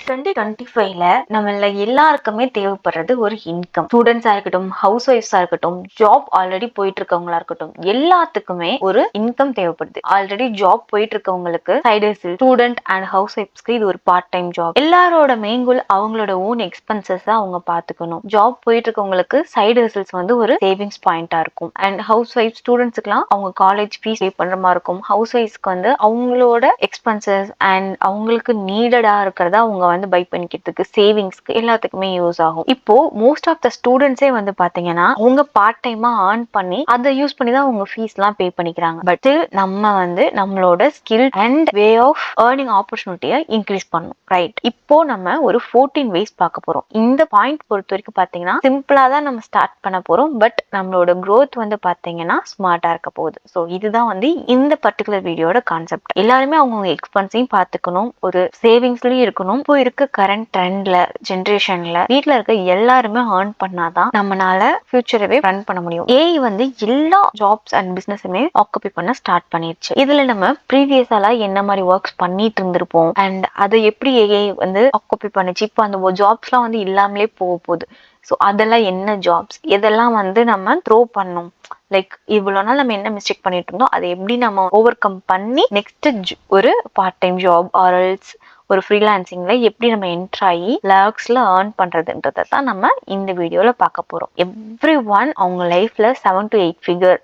2025ல நம்மள எல்லாருக்குமே தேவைப்படுறது ஒரு இன்கம். ஸ்டூடெண்ட்ஸா இருக்கட்டும், ஹவுஸ் ஒய்ஃப்ஸா இருக்கட்டும், ஜாப் ஆல்ரெடி போயிட்டு இருக்கவங்களா இருக்கட்டும், எல்லாத்துக்குமே ஒரு இன்கம் தேவைப்படுது. ஆல்ரெடி ஜாப் போயிட்டு இருக்கவங்களுக்கு side hustle, student and house ஒய்ஃப்ஸ்க்கு இது ஒரு பார்ட் டைம் ஜாப். எல்லாரோட மெயின் கோல் அவங்களோட ஓன் எக்ஸ்பென்சஸ் அவங்க பாத்துக்கணும். ஜாப் போயிட்டு இருக்கவங்களுக்கு சைடு ஹசில்ஸ் வந்து ஒரு சேவிங்ஸ் பாயிண்டா இருக்கும். அண்ட் ஹவுஸ் ஒய்ஃப் ஸ்டூடெண்ட்ஸ்க்குலாம் அவங்க காலேஜ் ஃபீஸ் பே பண்ற மாதிரி இருக்கும். ஹவுஸ் ஒய்ஃப்ஸ்க்கு வந்து அவங்களோட எக்ஸ்பென்சஸ் அண்ட் அவங்களுக்கு நீடடா இருக்கிறதா அவங்க வந்து பை பண்ணிக்கிறதுக்கு, சேவிங்ஸ்க்கு எல்லாத்துக்குமே யூஸ் ஆகும். இப்போ மோஸ்ட் ஆஃப் த ஸ்டூடெண்ட்ஸே வந்து பாத்தீங்கன்னா அவங்க பார்ட் டைமா ஏர்ன் பண்ணி அதை யூஸ் பண்ணி தான் அவங்க ஃபீஸ் எல்லாம் பே பண்ணிக்கிறாங்க. பட் நம்ம வந்து நம்மளோட skill and way of earning ஆப்பர்ச்சுனிட்டியை இன்க்ரீஸ் பண்ணணும். ரைட், இப்போ நம்ம ஒரு 14 ways பார்க்க போறோம். இந்த பாயிண்ட் பொறுத்த வரைக்கும் பாத்தீங்கன்னா சிம்பிளா தான் நம்ம ஸ்டார்ட் பண்ண போறோம். பட் நம்மளோட growth வந்து பாத்தீங்கன்னா ஸ்மார்ட்டா இருக்க போகுது. ஸோ இதுதான் வந்து இந்த பர்டிகுலர் வீடியோட கான்செப்ட். எல்லாருமே அவங்க எக்ஸ்பென்ஸையும் பார்த்துக்கணும், ஒரு சேவிங்ஸ்லயும் இருக்கணும். இப்போ இருக்க கரண்ட் ட்ரெண்ட்ல, ஜென்ரேஷன்ல வீட்ல இருக்க எல்லாருமே ஏர்ன் பண்ணாதான் நம்மளால ஃபியூச்சரவே ரன் பண்ண முடியும். ஏஐ வந்து எல்லா ஜாப்ஸ் அண்ட் பிசினஸுமே ஆக்குபை பண்ண ஸ்டார்ட் பண்ணிருச்சு. இதுல நம்ம ப்ரீவியஸால என்ன மாதிரி ஒர்க்ஸ் பண்ணிட்டு இருந்திருப்போம் அண்ட் அதை எப்படி ஏஐ வந்து ஆக்குபை பண்ணுச்சு, இப்போ அந்த ஜாப்ஸ்லாம் வந்து இல்லாமலே போகுது. ஸோ அதெல்லாம் என்ன ஜாப்ஸ், இதெல்லாம் வந்து நம்ம த்ரோ பண்ணணும். லைக் இவ்வளோ நாள் நம்ம என்ன மிஸ்டேக் பண்ணிட்டு இருந்தோம், அதை எப்படி நம்ம ஓவர் கம் பண்ணி நெக்ஸ்ட் ஒரு பார்ட் டைம் ஜாப் ஆர்எல்ஸ் ஒரு ஃப்ரீலான்சிங்ல எப்படி நம்ம என்டர் ஆகி லேக்ஸ்ல ஏர்ன் பண்றதுன்றதை தான் நம்ம இந்த வீடியோல பார்க்க போறோம். எவ்ரி ஒன் அவங்க லைஃப்ல 7 to 8 figure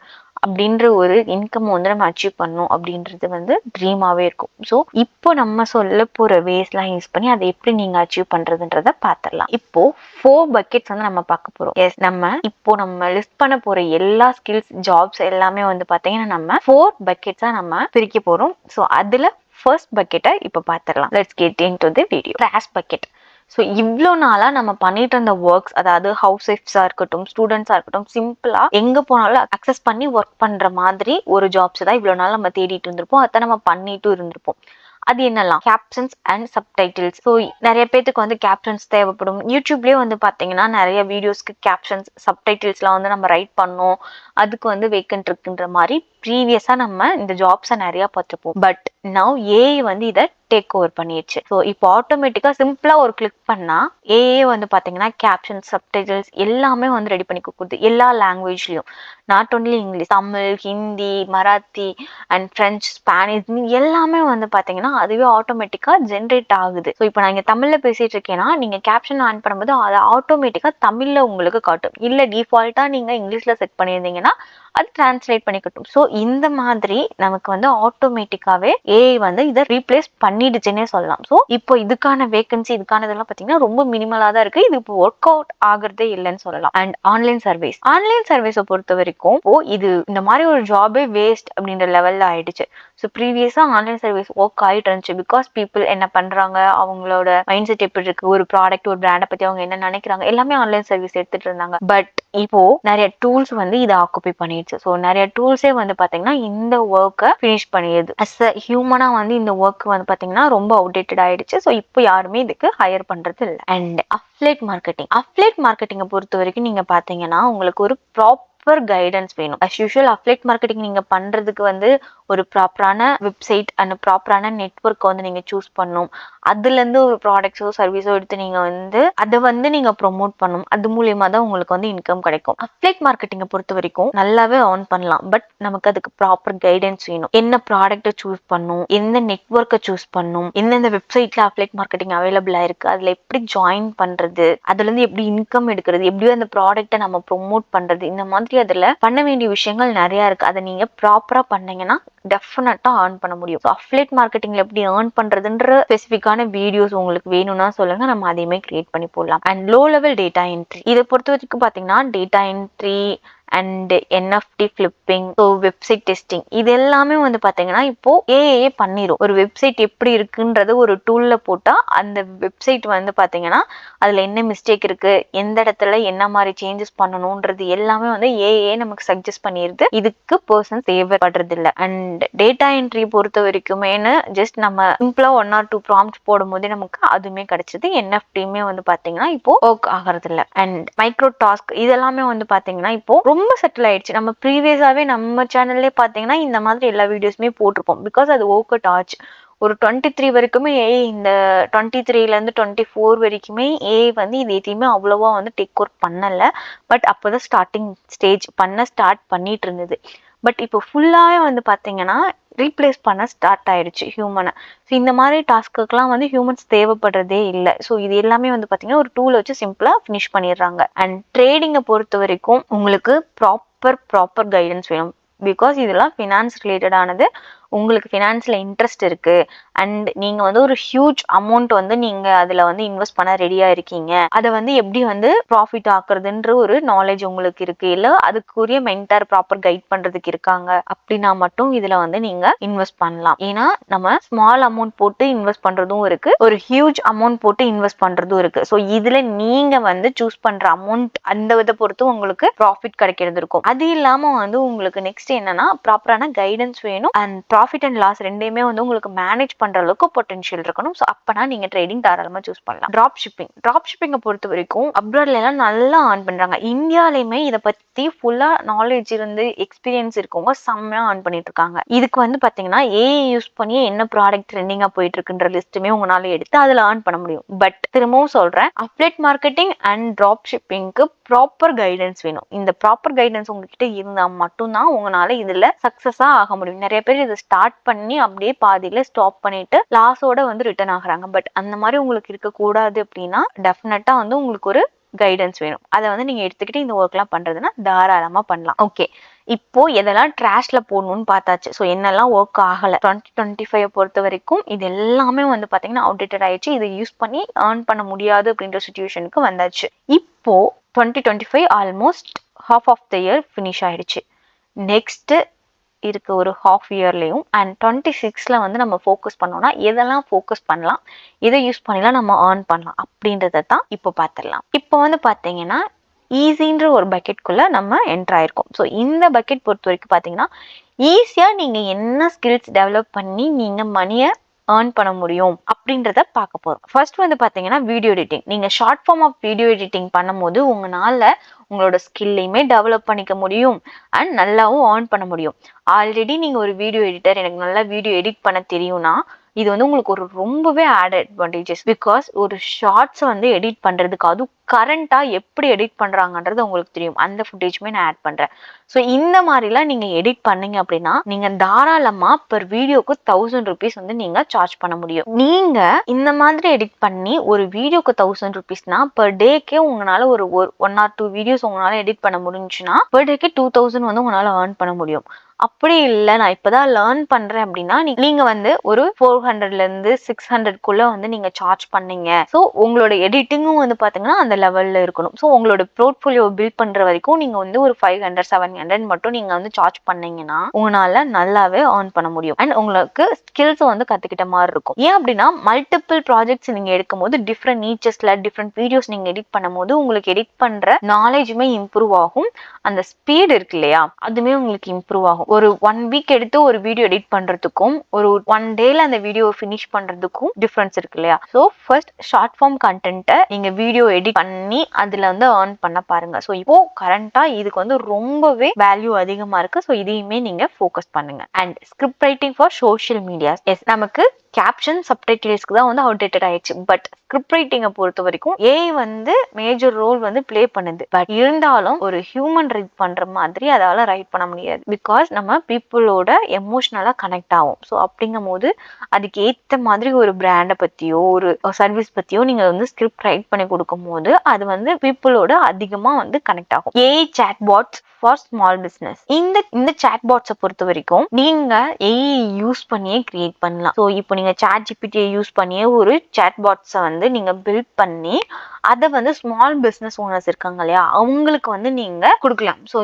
அப்படின்ற ஒரு இன்கம் வந்து நம்ம அச்சீவ் பண்ணணும் அப்படின்றது வந்து ட்ரீமாவே இருக்கும். ஸோ இப்போ நம்ம சொல்ல போற வேஸ்லாம் யூஸ் பண்ணி அதை எப்படி நீங்க அச்சீவ் பண்றதுன்றத பாத்திரலாம். இப்போ 4 buckets வந்து நம்ம பார்க்க போறோம். எஸ், நம்ம லிஸ்ட் பண்ண போற எல்லா ஸ்கில்ஸ் ஜாப்ஸ் எல்லாமே வந்து பாத்தீங்கன்னா நம்ம 4 buckets நம்ம பிரிக்க போறோம். ஸோ அதுல ஃபர்ஸ்ட் பக்கெட்டை இப்போ பார்த்துடலாம். Let's get into the video. Trash bucket. So இவ்வளோ நாளா நம்ம பண்ணிட்டு இருந்த ஒர்க்ஸ், அதாவது ஹவுஸ் ஒய்ஃப்ஸா இருக்கட்டும், ஸ்டூடெண்ட்ஸா இருக்கட்டும், சிம்பிளா எங்க போனாலும் அக்சஸ் பண்ணி ஒர்க் பண்ற மாதிரி ஒரு ஜாப்ஸ் தான் இவ்வளோ நாள் நம்ம தேடிட்டு இருந்திருப்போம். அதை நம்ம பண்ணிட்டும் இருந்திருப்போம். அது என்னலாம்? Captions and subtitles. ஸோ நிறைய பேருக்கு வந்து கேப்ஷன்ஸ் தேவைப்படும். யூடியூப்லேயே வந்து பார்த்தீங்கன்னா நிறைய வீடியோஸ்க்கு கேப்ஷன்ஸ் சப்டைட்டில்ஸ்லாம் வந்து நம்ம ரைட் பண்ணோம், அதுக்கு வந்து வேக்கன்ட் இருக்குன்ற மாதிரி ப்ரீவியஸா நம்ம இந்த ஜாப்ஸை நிறைய பார்த்துருப்போம். பட் நவ் ஏஐ வந்து இதை டேக் ஓவர் பண்ணிடுச்சு. ஸோ இப்போ ஆட்டோமேட்டிக்கா சிம்பிளா ஒரு கிளிக் பண்ணா ஏஐ வந்து பாத்தீங்கன்னா கேப்ஷன்ஸ், சப்டைட்டில்ஸ் எல்லாமே வந்து ரெடி பண்ணி கொடுக்குது. எல்லா லாங்குவேஜ்லயும், not only English, Tamil, Hindi, Marathi and French, Spanish எல்லாமே வந்து பாத்தீங்கன்னா அதுவே ஆட்டோமேட்டிக்கா ஜென்ரேட் ஆகுது. ஸோ இப்போ நான் இங்க தமிழ்ல பேசிட்டு இருக்கேன்னா நீங்க கேப்ஷன் ஆன் பண்ணும்போது அதை ஆட்டோமேட்டிக்கா தமிழ்ல உங்களுக்கு காட்டும். இல்ல டிஃபால்ட்டா நீங்க இங்கிலீஷ்ல செட் பண்ணியிருந்தீங்கன்னா அது டிரான்ஸ்லேட் பண்ணிக்கட்டும். ஸோ இந்த மாதிரி நமக்கு வந்து ஆட்டோமேட்டிக்காவே ஏஐ வந்து இதை ரீப்ளேஸ் பண்ணிடுச்சுன்னே சொல்லலாம். ஸோ இப்போ இதுக்கான வேகன்சி, இதுக்கான இதெல்லாம் பார்த்தீங்கன்னா ரொம்ப மினிமலா தான் இருக்கு. இது இப்போ ஒர்க் அவுட் ஆகுறதே இல்லைன்னு சொல்லலாம். அண்ட் ஆன்லைன் சர்வீஸை பொறுத்த வரைக்கும் இது இந்த மாதிரி ஒரு ஜாபே வேஸ்ட் அப்படின்ற லெவல்ல ஆயிடுச்சு. ஸோ ப்ரீவியஸா ஆன்லைன் சர்வீஸ் ஒர்க் ஆகிட்டு இருந்துச்சு. பிகாஸ் பீப்புள் என்ன பண்றாங்க, அவங்களோட மைண்ட் செட் எப்படி இருக்கு, ஒரு ப்ராடக்ட் ஒரு பிராண்டை பத்தி அவங்க என்ன நினைக்கிறாங்க, எல்லாமே ஆன்லைன் சர்வீஸ் எடுத்துட்டு இருந்தாங்க. பட் இப்போ நிறைய டூல்ஸ் வந்து இதை ஆக்குபை பண்ணிடுச்சு. ஸோ நிறைய டூல்ஸே வந்து பாத்தீங்கன்னா இந்த ஒர்க்கை ஃபினிஷ் பண்ணிடுது. அஸ் அ ஹியூமனா வந்து இந்த ஒர்க் வந்து பாத்தீங்கன்னா ரொம்ப அவுடேட்டட் ஆயிடுச்சு. ஸோ இப்போ யாருமே இதுக்கு ஹையர் பண்றது இல்லை. அண்ட் அஃப்லேட் மார்க்கெட்டிங்கை பொறுத்த வரைக்கும் நீங்க பாத்தீங்கன்னா உங்களுக்கு ஒரு கைடன்ஸ் வேணும். அஸ் யூஷுவல் அஃப்லேட் மார்க்கெட்டிங் நீங்க பண்றதுக்கு வந்து ஒரு ப்ராப்பரான வெப்சைட் அண்ட் ப்ராப்பரான நெட்வொர்க் வந்து நீங்க சூஸ் பண்ணணும். அதுல இருந்து ஒரு ப்ராடக்ட்ஸோ சர்வீஸோ எடுத்து நீங்க வந்து அதை வந்து நீங்க ப்ரொமோட் பண்ணணும். அது மூலியமா தான் உங்களுக்கு வந்து இன்கம் கிடைக்கும். அஃப்லேட் மார்க்கெட்டிங்கை பொறுத்த வரைக்கும் நல்லாவே ஏர்ன் பண்ணலாம். பட் நமக்கு அதுக்கு ப்ராப்பர் கைடன்ஸ் வேணும். என்ன ப்ராடக்ட்டை சூஸ் பண்ணும், எந்த நெட்வொர்க்கை சூஸ் பண்ணும், எந்தெந்த வெப்சைட்ல அஃப்லேட் மார்க்கெட்டிங் அவைலபிளா இருக்கு, அதுல எப்படி ஜாயின் பண்றது, அதுல இருந்து எப்படி இன்கம் எடுக்கிறது, எப்படி அந்த ப்ராடக்ட்டை நம்ம ப்ரொமோட் பண்றது, இந்த மாதிரி அதுல பண்ண வேண்டிய விஷயங்கள் நிறைய இருக்கு. அதை நீங்க ப்ராப்பரா பண்ணீங்கன்னா டெஃபினட்டா ஏர்ன் பண்ண முடியும். அஃப்லேட் மார்க்கெட்டிங்ல எப்படி ஏர்ன் பண்றதுன்ற ஸ்பெசிஃபிக்கான வீடியோஸ் உங்களுக்கு வேணும்னா சொல்லுங்க, நம்ம அதையுமே கிரியேட் பண்ணி போடலாம். And low level data entry, இதை பொறுத்த வரைக்கும் பாத்தீங்கன்னா data entry and NFT flipping, so website testing, இது எல்லாமே வந்து பாத்தீங்கன்னா இப்போ ஏஐ பண்ணிரும். ஒரு வெப்சைட் எப்படி இருக்குன்றது ஒரு டூல்ல போட்டா அந்த வெப்சைட் வந்து பாத்தீங்கன்னா அதுல என்ன மிஸ்டேக் இருக்கு, எந்த இடத்துல என்ன மாதிரி சேஞ்சஸ் பண்ணணும்ன்றது எல்லாமே வந்து ஏஐ நமக்கு சஜஸ்ட் பண்ணிருது. இதுக்கு பர்சன் தேவைப்படுறது இல்லை. அண்ட் டேட்டா என்ட்ரி பொறுத்த வரைக்குமே ஜஸ்ட் நம்ம சிம்பிளா 1 or 2 ப்ராம்ப்ட் போடும் போதே நமக்கு அதுமே கிடைச்சது. என்எஃப்டியுமே வந்து பாத்தீங்கன்னா இப்போ ஒர்க் ஆகிறது இல்லை. அண்ட் மைக்ரோ டாஸ்க் இதெல்லாமே வந்து பாத்தீங்கன்னா இப்போ ரொம்ப செட்டில் ஆயிடுச்சு. நம்ம ப்ரீவியஸாவே நம்ம சேனல்லே பாத்தீங்கன்னா இந்த மாதிரி எல்லா வீடியோஸுமே போட்டிருப்போம். பிகாஸ் அது ஒர்க் அவுட் ஆச்சு. ஒரு 23 வரைக்குமே ஏஐ, இந்த 23ல இருந்து 24 வரைக்குமே ஏஐ வந்து இது எதையுமே அவ்வளவா வந்து டேக் ஓவர் பண்ணல. பட் அப்போதான் ஸ்டார்டிங் ஸ்டேஜ் ஸ்டார்ட் பண்ணிட்டு இருந்தது. பட் இப்போ ஃபுல்லாவே வந்து பாத்தீங்கன்னா ரீப்ளேஸ் பண்ண ஸ்டார்ட் ஆயிடுச்சு ஹியூமனை. ஸோ இந்த மாதிரி டாஸ்க்குலாம் வந்து ஹியூமன்ஸ் தேவைப்படுறதே இல்லை. ஸோ இது எல்லாமே வந்து பாத்தீங்கன்னா ஒரு டூல் வச்சு சிம்பிளா ஃபினிஷ் பண்ணிடுறாங்க. அண்ட் ட்ரேடிங்கை பொறுத்த வரைக்கும் உங்களுக்கு ப்ராப்பர் கைடன்ஸ் வேணும். பிகாஸ் இதெல்லாம் ஃபினான்ஸ் ரிலேட்டடானது. உங்களுக்கு ஃபினான்ஸ்ல இன்ட்ரெஸ்ட் இருக்கு அண்ட் நீங்க வந்து ஒரு ஹியூஜ் அமௌண்ட் வந்து நீங்க அதுல வந்து இன்வெஸ்ட் பண்ண ரெடியா இருக்கீங்க. அதை வந்து எப்படி வந்து ப்ராஃபிட் ஆக்குறதுன்ற ஒரு நாலேஜ் உங்களுக்கு இருக்கு, இல்ல அதுக்குரிய மென்டார் ப்ராப்பர் கைட் பண்றதுக்கு இருக்காங்க அப்படின்னா மட்டும் இதுல வந்து நீங்க இன்வெஸ்ட் பண்ணலாம். ஏன்னா நம்ம ஸ்மால் அமௌண்ட் போட்டு இன்வெஸ்ட் பண்றதும் இருக்கு, ஒரு ஹியூஜ் அமௌண்ட் போட்டு இன்வெஸ்ட் பண்றதும் இருக்கு. ஸோ இதுல நீங்க வந்து சூஸ் பண்ற அமௌண்ட் அந்த வித பொறுத்து உங்களுக்கு ப்ராஃபிட் கிடைக்கிறது இருக்கும். அது இல்லாம வந்து உங்களுக்கு நெக்ஸ்ட் என்னன்னா ப்ராப்பரான கைடன்ஸ் வேணும். அண்ட் ப்ராஃபிட் அண்ட் லாஸ் ரெண்டையுமே வந்து உங்களுக்கு மேனேஜ் பண்ற அளவுக்கு பொட்டன்ஷியல் இருக்கணும். ஸோ அப்பனா நீங்க ட்ரேடிங் தாராளமா சூஸ் பண்ணலாம். டிராப் ஷிப்பிங்கை பொறுத்த வரைக்கும் அப்ராட்ல எல்லாம் நல்லா ஆன் பண்றாங்க. இந்தியாலையுமே இதை பத்தி ஃபுல்லா நாலேஜ் இருந்து எக்ஸ்பீரியன்ஸ் இருக்கவங்க செம்மையா ஆன் பண்ணிட்டு இருக்காங்க. இதுக்கு வந்து பாத்தீங்கன்னா ஏஐ யூஸ் பண்ணி என்ன ப்ராடக்ட் ட்ரெண்டிங்கா போயிட்டு இருக்குன்ற லிஸ்ட்டுமே உங்களால எடுத்து அதுல ஆன் பண்ண முடியும். பட் திரும்பவும் சொல்றேன், அஃபிலியேட் மார்க்கெட்டிங் அண்ட் டிராப் ஷிப்பிங்க்கு ப்ராப்பர் கைடன்ஸ் வேணும். இந்த ப்ராப்பர் கைடன்ஸ் உங்ககிட்ட இருந்தா மட்டும்தான் உங்களால இதுல சக்சஸா ஆக முடியும். நிறைய பேர் இதை ஸ்டார்ட் பண்ணி அப்படியே பாதியில ஸ்டாப் பண்ணிட்டு லாஸோட வந்து ரிட்டர்ன் ஆகுறாங்க. பட் அந்த மாதிரி உங்களுக்கு இருக்க கூடாது அப்படின்னா டெஃபினட்டா வந்து உங்களுக்கு ஒரு கைடன்ஸ் வேணும். அதை வந்து நீங்க எடுத்துக்கிட்டு இந்த ஒர்க் எல்லாம் பண்றதுன்னா தாராளமா பண்ணலாம். ஓகே, இப்போ எதெல்லாம் ட்ராஷ்ல போடணும்னு பார்த்தாச்சு. ஸோ என்னெல்லாம் ஒர்க் ஆகல 2025 பொறுத்த வரைக்கும் இது எல்லாமே வந்து பாத்தீங்கன்னா அவுடேட்டட் ஆயிடுச்சு. இதை யூஸ் பண்ணி ஏர்ன் பண்ண முடியாது அப்படின்ற சிச்சுவேஷனுக்கு வந்தாச்சு. இப்போ 2025 almost half of the year finish ஆயிடுச்சு. நெக்ஸ்ட் இருக்க ஒரு ஹாஃப் இயர்லையும் அண்ட் 26ல வந்து நம்ம ஃபோக்கஸ் பண்ணோம்னா எதெல்லாம் ஃபோக்கஸ் பண்ணலாம், எதை யூஸ் பண்ணிலாம் நம்ம ஏர்ன் பண்ணலாம் அப்படின்றத தான் இப்போ பார்த்துடலாம். இப்போ வந்து பார்த்தீங்கன்னா ஈஸின்ற ஒரு பக்கெட்குள்ள நம்ம என்டர் ஆயிருக்கோம். ஸோ இந்த பக்கெட் பொறுத்த வரைக்கும் பார்த்தீங்கன்னா ஈஸியா நீங்க என்ன ஸ்கில்ஸ் டெவலப் பண்ணி நீங்க மணியை ஏர்ன் பண்ண முடியும் அப்படின்றத பார்க்க போறோம். ஃபர்ஸ்ட் வந்து பாத்தீங்கன்னா வீடியோ எடிட்டிங். நீங்க short form of video editing பண்ணும்போது உங்களால உங்களோட ஸ்கில்லையுமே டெவலப் பண்ணிக்க முடியும் அண்ட் நல்லாவும் ஏர்ன் பண்ண முடியும். ஆல்ரெடி நீங்க ஒரு வீடியோ எடிட்டர், எனக்கு நல்லா வீடியோ எடிட் பண்ண தெரியும்னா இது வந்து உங்களுக்கு ஒரு ரொம்பவே ஆட் அட்வான்டேஜஸ். பிகாஸ் ஒரு ஷார்ட்ஸ் வந்து எடிட் பண்றதுக்கு அதுவும் கரண்டா எப்படி எடிட் பண்றாங்கன்றது உங்களுக்கு தெரியும். அந்த ஃபுட்டேஜ்மே நான் ஆட் பண்றேன். ஸோ இந்த மாதிரிலாம் நீங்க எடிட் பண்ணீங்க அப்படின்னா நீங்க தாராளமா பெர் வீடியோக்கு 1000 rupees வந்து நீங்க சார்ஜ் பண்ண முடியும். நீங்க இந்த மாதிரி எடிட் பண்ணி ஒரு வீடியோக்கு 1000 rupeesனா பெர் டேக்கே உங்களால ஒரு 1 or 2 வீடியோஸ் உங்களால எடிட் பண்ண முடிஞ்சுன்னா பெர் டேக்கே 2000 வந்து உங்களால ஏர்ன் பண்ண முடியும். அப்படி இல்லை நான் இப்பதான் லேர்ன் பண்றேன் அப்படின்னா நீங்க வந்து ஒரு 400ல இருந்து 600க்குள்ள வந்து நீங்க சார்ஜ் பண்ணீங்க. ஸோ உங்களோட எடிட்டிங்கும் வந்து பாத்தீங்கன்னா அந்த லெவல்ல இருக்கணும். ஸோ உங்களோட போர்ட்ஃபோலியோ பில்ட் பண்ற வரைக்கும் நீங்க வந்து ஒரு 500 700 மட்டும் நீங்க வந்து சார்ஜ் பண்ணீங்கன்னா உங்களால நல்லாவே ஏர்ன் பண்ண முடியும். அண்ட் உங்களுக்கு ஸ்கில்ஸும் வந்து கத்துக்கிட்ட மாதிரி இருக்கும். ஏன் அப்படின்னா மல்டிபிள் ப்ராஜெக்ட்ஸ் நீங்க எடுக்கும் போது டிஃப்ரெண்ட் நீச்சஸ்ல டிஃப்ரெண்ட் வீடியோஸ் நீங்க எடிட் பண்ணும் போது உங்களுக்கு எடிட் பண்ற நாலேஜுமே இம்ப்ரூவ் ஆகும். அந்த ஸ்பீட் இருக்கு இல்லையா அதுமே உங்களுக்கு இம்ப்ரூவ் ஆகும். ஒரு 1 week எடுத்து ஒரு வீடியோ எடிட் பண்றதுக்கும் ஒரு 1 dayல அந்த வீடியோ ஃபினிஷ் பண்றதுக்கும் டிஃபரன்ஸ் இருக்கு இல்லையா. ஸோ ஃபர்ஸ்ட் ஷார்ட் ஃபார்ம் கண்டென்ட்டை நீங்க வீடியோ எடிட் பண்ணி அதுல வந்து ஏர்ன் பண்ண பாருங்க. ஸோ இப்போ கரண்டா இதுக்கு வந்து ரொம்பவே வேல்யூ அதிகமா இருக்கு. ஸோ இதையுமே நீங்க ஃபோக்கஸ் பண்ணுங்க. And script writing for social medias. Yes, நமக்கு கேப்ஷன் சப்டைட்டில்ஸ்க்கு தான் வந்து அவுடேட்டட் ஆயிடுச்சு. பட் ஸ்கிரிப்ட் ரைட்டிங்கை பொறுத்த வரைக்கும் ஏஐ வந்து மேஜர் ரோல் வந்து பிளே பண்ணுது. பட் இருந்தாலும் ஒரு ஹியூமன் ரைட் பண்ற மாதிரி அதால ரைட் பண்ண முடியாது. பிகாஸ் நம்ம பீப்புளோட எமோஷனலா கனெக்ட் ஆகும். ஸோ அப்படிங்கும் போது அதுக்கு ஏத்த மாதிரி ஒரு பிராண்டை பத்தியோ ஒரு சர்வீஸ் பத்தியோ நீங்க வந்து ஸ்கிரிப்ட் ரைட் பண்ணி கொடுக்கும் போது அது வந்து பீப்புளோட அதிகமா வந்து கனெக்ட் ஆகும். AI chat bots for small business. இந்த சாட் பாட்ஸை பொறுத்த வரைக்கும் நீங்க ஏஐ யூஸ் பண்ணியே கிரியேட் பண்ணலாம். ஸோ இப்போ நீங்க சாட் ஜிபிடியை யூஸ் பண்ணியே ஒரு சாட் பாட்ஸை வந்து நீங்க பில்ட் பண்ணி அதை வந்து ஸ்மால் பிசினஸ் ஓனர்ஸ் இருக்காங்க இல்லையா அவங்களுக்கு வந்து நீங்க கொடுக்கலாம். ஸோ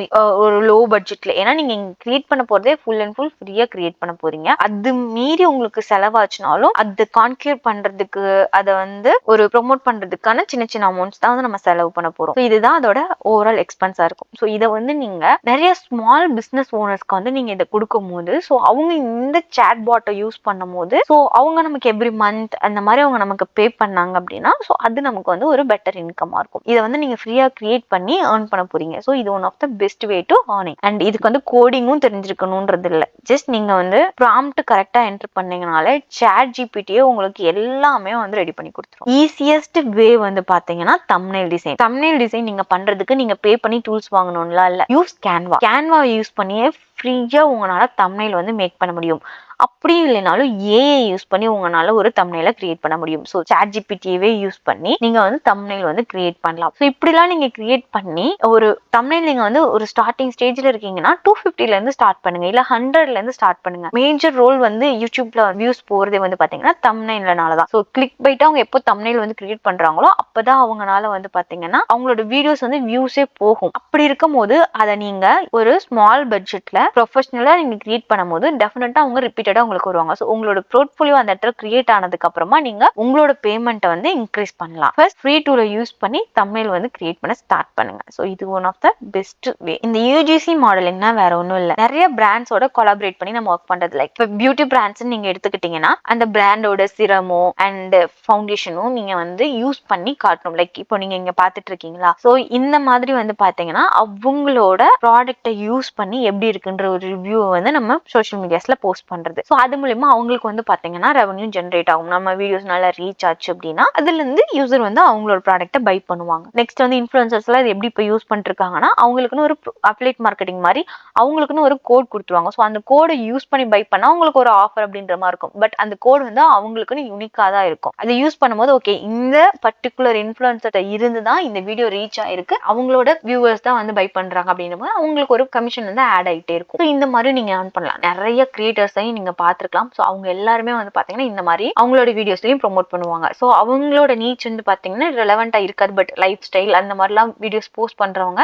ஒரு லோ பட்ஜெட்ல, ஏன்னா நீங்க கிரியேட் பண்ண போறதே ஃபுல் அண்ட் ஃபுல் ஃப்ரீயா கிரியேட் பண்ண போறீங்க. அது மீறி உங்களுக்கு செலவாச்சுனாலும் அது கான்கியூர் பண்றதுக்கு அதை வந்து ஒரு ப்ரொமோட் பண்றதுக்கான சின்ன சின்ன அமௌண்ட்ஸ் தான் வந்து நம்ம செலவு பண்ண போறோம். ஸோ இதுதான் அதோட ஓவரால் எக்ஸ்பென்ஸா இருக்கும். ஸோ இதை வந்து நீங்க நிறைய ஸ்மால் பிசினஸ் ஓனர்ஸ்க்கு வந்து நீங்க இதை கொடுக்கும் போது ஸோ அவங்க இந்த சாட் பாட்டை யூஸ் பண்ணும் போது ஸோ அவங்க நமக்கு எவ்ரி மந்த் அந்த மாதிரி அவங்க நமக்கு பே பண்ணாங்க அப்படின்னா ஸோ அது நமக்கு வந்து ஒரு பெட்டர் இன்கமா இருக்கும். இதை வந்து நீங்க ஃப்ரீயா கிரியேட் பண்ணி ஏர்ன் பண்ண போறீங்க. ஸோ இது one of the best way to earning. And இதுக்கு வந்து கோடிங்கும் தெரிஞ்சிருக்கணும்ன்றது இல்ல. ஜஸ்ட் நீங்க வந்து ப்ராம்ப்ட் கரெக்டா என்டர் பண்ணீங்கனாலே சாட் ஜிபிடியே உங்களுக்கு எல்லாமே வந்து ரெடி பண்ணி கொடுத்துரும். ஈஸியஸ்ட் வே வந்து பாத்தீங்கன்னா தம்ப்நெயில் டிசைன். தம்ப்நெயில் டிசைன் நீங்க பண்றதுக்கு நீங்க பே பண்ணி டூல்ஸ் வாங்கணும்லாம் இல்ல. Use Canva. கேன்வா யூஸ் பண்ணியே ஃப்ரீயா உங்களால தம்ப்நெயில் வந்து மேக் பண்ண முடியும். அப்படி இல்லைனாலும் ஏஐ யூஸ் பண்ணி உங்களால ஒரு தம்ப்நெயில கிரியேட் பண்ண முடியும். ஸோ சாட் ஜிபிடியவே யூஸ் பண்ணி நீங்க வந்து தம்ப்நெயில் வந்து கிரியேட் பண்ணலாம். ஸோ இப்படிலாம் நீங்க கிரியேட் பண்ணி ஒரு தம்ப்நெயில் நீங்க வந்து ஒரு ஸ்டார்டிங் ஸ்டேஜ்ல இருக்கீங்கன்னா 250ல இருந்து ஸ்டார்ட் பண்ணுங்க, இல்ல 100ல இருந்து ஸ்டார்ட் பண்ணுங்க. மேஜர் ரோல் வந்து யூடியூப்ல வியூஸ் போறதே வந்து பாத்தீங்கன்னா தம்ப்நெயில்னாலதான். ஸோ கிளிக் பைட்டா அவங்க எப்போ தம்ப்நெயில் வந்து கிரியேட் பண்றாங்களோ அப்பதான் அவங்கனால வந்து பாத்தீங்கன்னா அவங்களோட வீடியோஸ் வந்து வியூஸே போகும். அப்படி இருக்கும் போது அதை நீங்க ஒரு ஸ்மால் பட்ஜெட்ல ப்ரொஃபஷனலா நீங்க கிரியேட் பண்ணும்போது டெஃபினட்டா அவங்க ரிப்பீட்டடா உங்களுக்கு வருவாங்க. ஸோ உங்களோட போர்ட்ஃபோலியோ அந்த இடத்துல கிரியேட் ஆனதுக்கு அப்புறமா நீங்க உங்களோட பேமெண்ட்டை வந்து இன்க்ரீஸ் பண்ணலாம். ஃபர்ஸ்ட் ஃப்ரீ டூலை யூஸ் பண்ணி தம்ப்நெயில் வந்து கிரியேட் பண்ண ஸ்டார்ட் பண்ணுங்க. ஸோ இது one of the best way. இந்த யூஜிசி மாடலிங்னா வேற ஒன்றும் இல்லை, நிறைய பிராண்ட்ஸோட கொலாபரேட் பண்ணி நம்ம ஒர்க் பண்றது. லைக் இப்போ பியூட்டி பிராண்ட்ஸ் நீங்க எடுத்துக்கிட்டீங்கன்னா அந்த பிராண்டோட சிரமோ அண்ட் ஃபவுண்டேஷனும் நீங்க வந்து யூஸ் பண்ணி காட்டணும். லைக் இப்போ நீங்க இங்க பாத்துட்டு இருக்கீங்களா, ஸோ இந்த மாதிரி வந்து பாத்தீங்கன்னா அவங்களோட ப்ராடக்டை யூஸ் பண்ணி எப்படி இருக்குன்ற ஒரு ரிவ்யூ வந்து நம்ம சோஷியல் மீடியாஸ்ல போஸ்ட் பண்றது. ஸோ அது மூலமா அவங்களுக்கு வந்து பாத்தீங்கன்னா ரெவன்யூ ஜென்ரேட் ஆகும். நம்ம வீடியோஸ் நல்லா ரீச் ஆச்சு அப்படின்னா அதுல இருந்து யூசர் வந்து அவங்களோட ப்ராடக்ட்டை பை பண்ணுவாங்க. நெக்ஸ்ட் வந்து இன்ஃபுளுசர்ஸ் எல்லாம் இது எப்படி இப்போ யூஸ் பண்ணிட்டு இருக்காங்கன்னா அவங்களுக்குன்னு ஒரு அஃபிலியேட் மார்க்கெட்டிங் மாதிரி அவங்களுக்குன்னு ஒரு கோட் கொடுத்துருவாங்க. ஸோ அந்த கோடை யூஸ் பண்ணி பை பண்ணா அவங்களுக்கு ஒரு ஆஃபர் அப்படின்ற மாதிரி இருக்கும். பட் அந்த கோட் வந்து அவங்களுக்குன்னு யூனிக்கா தான் இருக்கும். அதை யூஸ் பண்ணும்போது ஓகே இந்த பர்டிகுலர் இன்ஃபுளுசர்ட்ட இருந்து தான் இந்த வீடியோ ரீச் ஆயிருக்கு, அவங்களோட வியூவர்ஸ் தான் வந்து பை பண்றாங்க அப்படின்ற போது அவங்களுக்கு ஒரு கமிஷன் வந்து ஆட் ஆயிட்டே இருக்கும். இந்த மாதிரி நீங்க ஏர்ன் பண்ணலாம். நிறைய கிரியேட்டர்ஸையும் நீங்க பார்த்துருக்கலாம். ஸோ அவங்க எல்லாருமே வந்து பாத்தீங்கன்னா இந்த மாதிரி அவங்களோட வீடியோஸ்லையும் ப்ரொமோட் பண்ணுவாங்க. ஸோ அவங்களோட நீச் வந்து பாத்தீங்கன்னா ரெலவெண்டா இருக்காது, பட் லைஃப் ஸ்டைல் அந்த மாதிரிலாம் வீடியோஸ் போஸ்ட் பண்றவங்க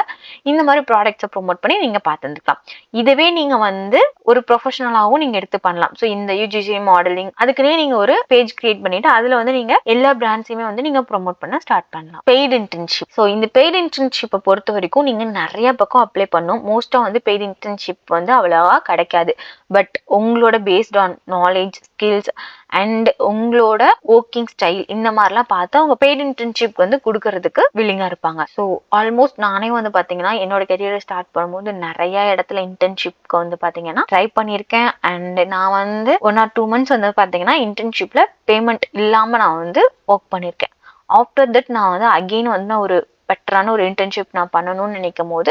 இந்த மாதிரி ப்ராடக்ட்ஸை ப்ரொமோட் பண்ணி நீங்க பார்த்துருக்கலாம். இதுவே நீங்க வந்து ஒரு ப்ரொஃபஷனலாகவும் நீங்க எடுத்து பண்ணலாம். ஸோ இந்த யூஜிசி மாடலிங் அதுக்குன்னே நீங்க ஒரு பேஜ் கிரியேட் பண்ணிட்டு அதுல வந்து நீங்க எல்லா பிராண்ட்ஸையுமே வந்து நீங்க ப்ரொமோட் பண்ண ஸ்டார்ட் பண்ணலாம். Paid internship. ஸோ இந்த பெய்டு இன்டர்ன்ஷிப்பை பொறுத்த வரைக்கும் நீங்க நிறைய பக்கம் அப்ளை பண்ணும். மோஸ்டா வந்து பெய்டு இன்டர்ன்ஷிப் வந்து அவ்வளவா கிடைக்காது. பட் உங்களோட based on knowledge, skills and உங்களோட ஒர்க்கிங் ஸ்டைல் இந்த மாதிரிலாம் பார்த்து அவங்க பெய்டு இன்டர்ன்ஷிப் வந்து கொடுக்கறதுக்கு வில்லிங்கா இருப்பாங்க. ஸோ ஆல்மோஸ்ட் நானே வந்து பாத்தீங்கன்னா என்னோட கெரியரை ஸ்டார்ட் பண்ணும்போது நிறைய இடத்துல இன்டர்ன்ஷிப்க்கு வந்து பாத்தீங்கன்னா ட்ரை பண்ணியிருக்கேன். அண்ட் நான் வந்து 1 or 2 months வந்து பாத்தீங்கன்னா இன்டர்ன்ஷிப்ல பேமெண்ட் இல்லாம நான் வந்து ஒர்க் பண்ணியிருக்கேன். ஆஃப்டர் தட் நான் வந்து அகெயின் வந்து ஒரு பெட்டரான ஒரு இன்டர்ன்ஷிப் நான் பண்ணணும்னு நினைக்கும் போது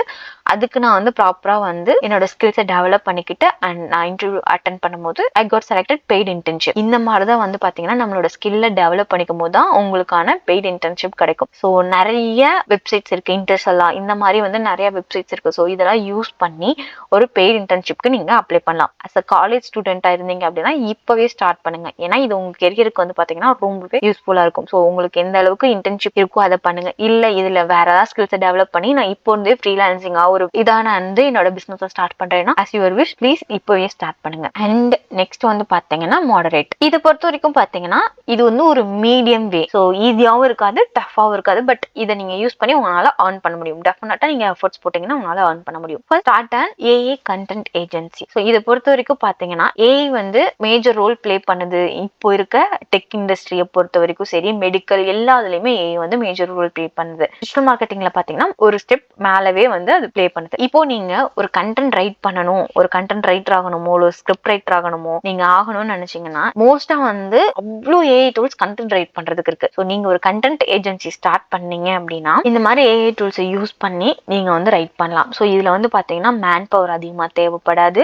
அதுக்கு நான் வந்து ப்ராப்பரா வந்து என்னோட ஸ்கில்ஸை டெவலப் பண்ணிக்கிட்டு அண்ட் நான் இன்டர்வியூ அட்டென்ட் பண்ணும்போது I got selected paid internship. இந்த மாதிரி தான் வந்து பாத்தீங்கன்னா நம்மளோட ஸ்கில்லை டெவலப் பண்ணிக்கும் போது தான் உங்களுக்கான பெய்டு இன்டர்ன்ஷிப் கிடைக்கும். ஸோ நிறைய வெப்சைட்ஸ் இருக்கு, இன்டர்செல்லாம் இந்த மாதிரி வந்து நிறைய வெப்சைட்ஸ் இருக்கு. ஸோ இதெல்லாம் யூஸ் பண்ணி ஒரு பெய்டு இன்டர்ன்ஷிப்க்கு நீங்க அப்ளை பண்ணலாம். அஸ் அ காலேஜ் ஸ்டூடெண்டா இருந்தீங்க அப்படின்னா இப்பவே ஸ்டார்ட் பண்ணுங்க. ஏன்னா இது உங்க கெரியருக்கு வந்து பாத்தீங்கன்னா ரொம்பவே யூஸ்ஃபுல்லா இருக்கும். ஸோ உங்களுக்கு எந்த அளவுக்கு இன்டர்ன்ஷிப் இருக்கோ அதை பண்ணுங்க. இல்ல இதுல வேற ஏதாவது ஸ்கில்ஸை டெவலப் பண்ணி நான் இப்போ வந்து ஃப்ரீலான்சிங்கா ஒரு இதான வந்து என்னோட பிசினஸ் ஸ்டார்ட் பண்றேன்னா as your wish, ப்ளீஸ் இப்போவே ஸ்டார்ட் பண்ணுங்க. அண்ட் நெக்ஸ்ட் வந்து பாத்தீங்கன்னா மாடரேட். இதை பொறுத்த வரைக்கும் பாத்தீங்கன்னா இது வந்து ஒரு மீடியம் வே. ஸோ ஈஸியாவும் இருக்காது, டஃபாவும் இருக்காது. பட் இதை நீங்க யூஸ் பண்ணி உங்களால earn பண்ண முடியும். டெஃபினட்டா நீங்க எஃபர்ட்ஸ் போட்டீங்கன்னா உங்களால earn பண்ண முடியும். Start and AI content agency. So இதை பொறுத்த வரைக்கும் பாத்தீங்கன்னா ஏஐ வந்து மேஜர் ரோல் பிளே பண்ணுது. இப்போ இருக்க டெக் இண்டஸ்ட்ரியை பொறுத்த வரைக்கும் சரி, மெடிக்கல் எல்லாத்துலயுமே ஏஐ வந்து மேஜர் ரோல் பிளே பண்ணுது. டிஜிட்டல் மார்க்கெட்டிங்ல பாத்தீங்கன்னா ஒரு ஸ்டெப் மேலவே வந்து அது பிளே பண்ணுது. இப்போ நீங்க ஒரு கண்டென்ட் ரைட் பண்ணணும், ஒரு கண்டென்ட் ரைட்டர் ஆகணுமோ, ஒரு ஸ்கிரிப்ட் ரைட்டர் ஆகணுமோ நீங்க ஆகணும்னு நினைச்சீங்கன்னா மோஸ்டா வந்து அவ்வளோ ஏஐ டூல்ஸ் கண்டென்ட் ரைட் பண்றதுக்கு இருக்கு. ஸோ நீங்க ஒரு கண்டென்ட் ஏஜென்சி ஸ்டார்ட் பண்ணீங்க அப்படின்னா இந்த மாதிரி ஏஐ டூல்ஸை யூஸ் பண்ணி நீங்க வந்து ரைட் பண்ணலாம். ஸோ இதுல வந்து பாத்தீங்கன்னா மேன் பவர் அதிகமா தேவைப்படாது